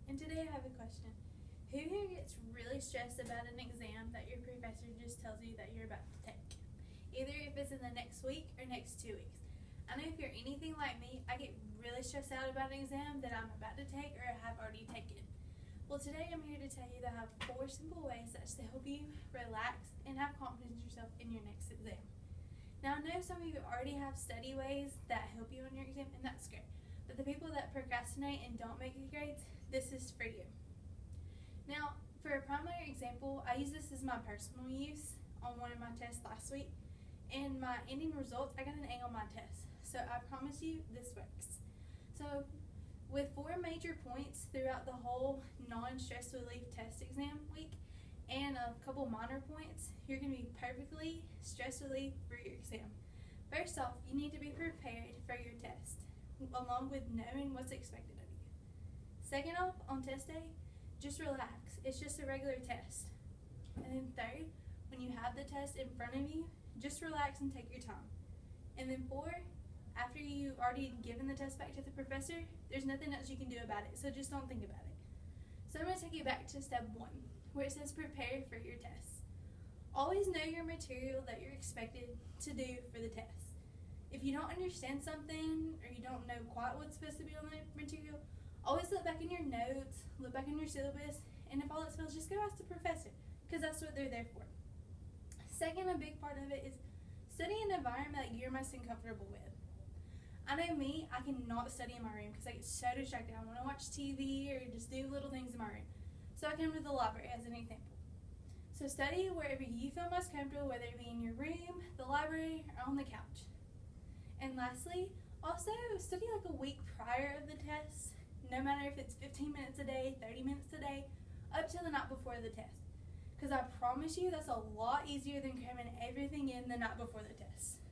and today I have a question. Who here gets really stressed about an exam that your professor just tells you that you're about to take? Either if it's in the next week or next 2 weeks. I know if you're anything like me, I get really stressed out about an exam that I'm about to take or have already taken. Well, today I'm here to tell you that I have 4 simple ways that's to help you relax and have confidence in yourself in your next exam. Now, I know some of you already have study ways that help you on your exam, and that's great. But the people that procrastinate and don't make good grades, this is for you. Now, for a primary example, I use this as my personal use on one of my tests last week. And my ending results, I got an A on my test. So I promise you, this works. So with 4 major points throughout the whole non-stress relief test exam week and a couple minor points, you're going to be perfectly stress relief for your exam. First off, you need to be prepared for your test, along with knowing what's expected of you. Second off, on test day, just relax. It's just a regular test. And then third, when you have the test in front of you, just relax and take your time. And then 4, after you've already given the test back to the professor, there's nothing else you can do about it, so just don't think about it. So I'm going to take you back to step 1, where it says prepare for your test. Always know your material that you're expected to do for the test. If you don't understand something or you don't know quite what's supposed to be on the material, always look back in your notes, look back in your syllabus, and if all else fails, just go ask the professor, because that's what they're there for. Second, a big part of it is study in an environment that you're most uncomfortable with. I know me, I cannot study in my room because I get so distracted. I want to watch TV or just do little things in my room. So I come to the library as an example. So study wherever you feel most comfortable, whether it be in your room, the library, or on the couch. And lastly, also study like a week prior of the test, no matter if it's 15 minutes a day, 30 minutes a day, up to the night before the test. Because I promise you that's a lot easier than cramming everything in the night before the test.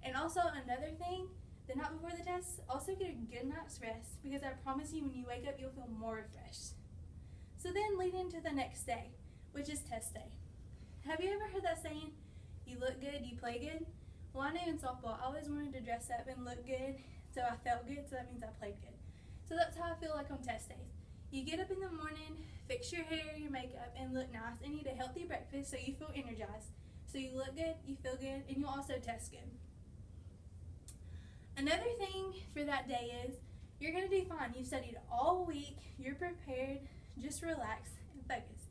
And also another thing, the night before the test, also get a good night's rest, because I promise you when you wake up you'll feel more refreshed. So then lead into the next day, which is test day. Have you ever heard that saying, you look good, you play good? Well, I know in softball I always wanted to dress up and look good, so I felt good, so that means I played good. So that's how I feel like on test days. You get up in the morning, fix your hair, your makeup, and look nice, and eat a healthy breakfast so you feel energized. So you look good, you feel good, and you'll also test good. Another thing for that day is you're going to do fine. You've studied all week, you're prepared, just relax and focus.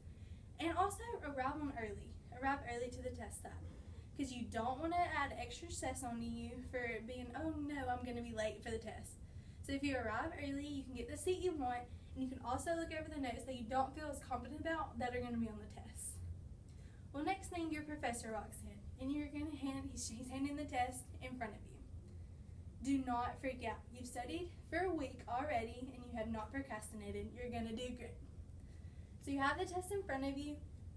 And also arrive early to the test site, because you don't want to add extra stress on you for being, oh no, I'm going to be late for the test. So if you arrive early, you can get the seat you want, and you can also look over the notes that you don't feel as confident about that are going to be on the test. Well, next thing, your professor walks in, and you're going to he's handing the test in front of you. Do not freak out. You've studied for a week already, and you have not procrastinated. You're going to do great. So you have the test in front of you.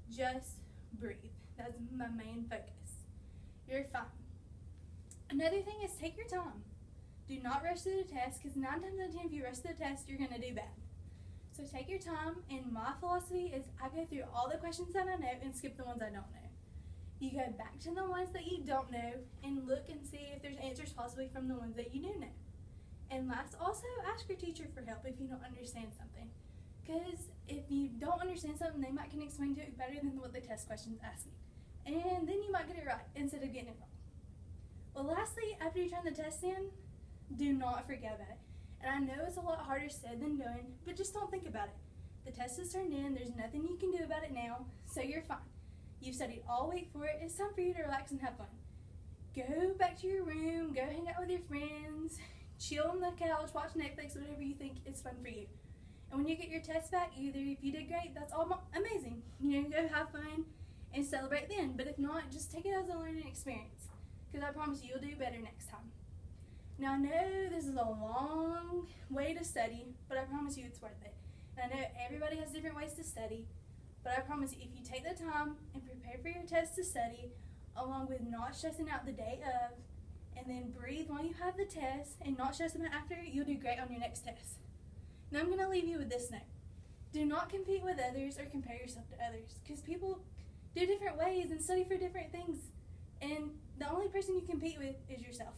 Just breathe. That's my main focus. You're fine. Another thing is take your time. Do not rush through the test, because 9 times out of 10, if you rush through the test, you're going to do bad. So take your time, and my philosophy is I go through all the questions that I know and skip the ones I don't know. You go back to the ones that you don't know and look and see if there's answers possibly from the ones that you do know. And last, also ask your teacher for help if you don't understand something. Because if you don't understand something, they might can explain to it better than what the test question's asking. And then you might get it right instead of getting it wrong. Well, lastly, after you turn the test in, do not forget about it. And I know it's a lot harder said than done, but just don't think about it. The test is turned in, there's nothing you can do about it now, so you're fine. You've studied all week for it, it's time for you to relax and have fun. Go back to your room, go hang out with your friends, chill on the couch, watch Netflix, whatever you think is fun for you. And when you get your test back, either if you did great, that's all amazing. You know, go have fun and celebrate then. But if not, just take it as a learning experience, because I promise you, you'll do better next time. Now, I know this is a long way to study, but I promise you it's worth it. And I know everybody has different ways to study, but I promise you, if you take the time and prepare for your test to study, along with not stressing out the day of, and then breathe while you have the test, and not stressing out after, you'll do great on your next test. Now I'm going to leave you with this note. Do not compete with others or compare yourself to others, because people do different ways and study for different things, and the only person you compete with is yourself.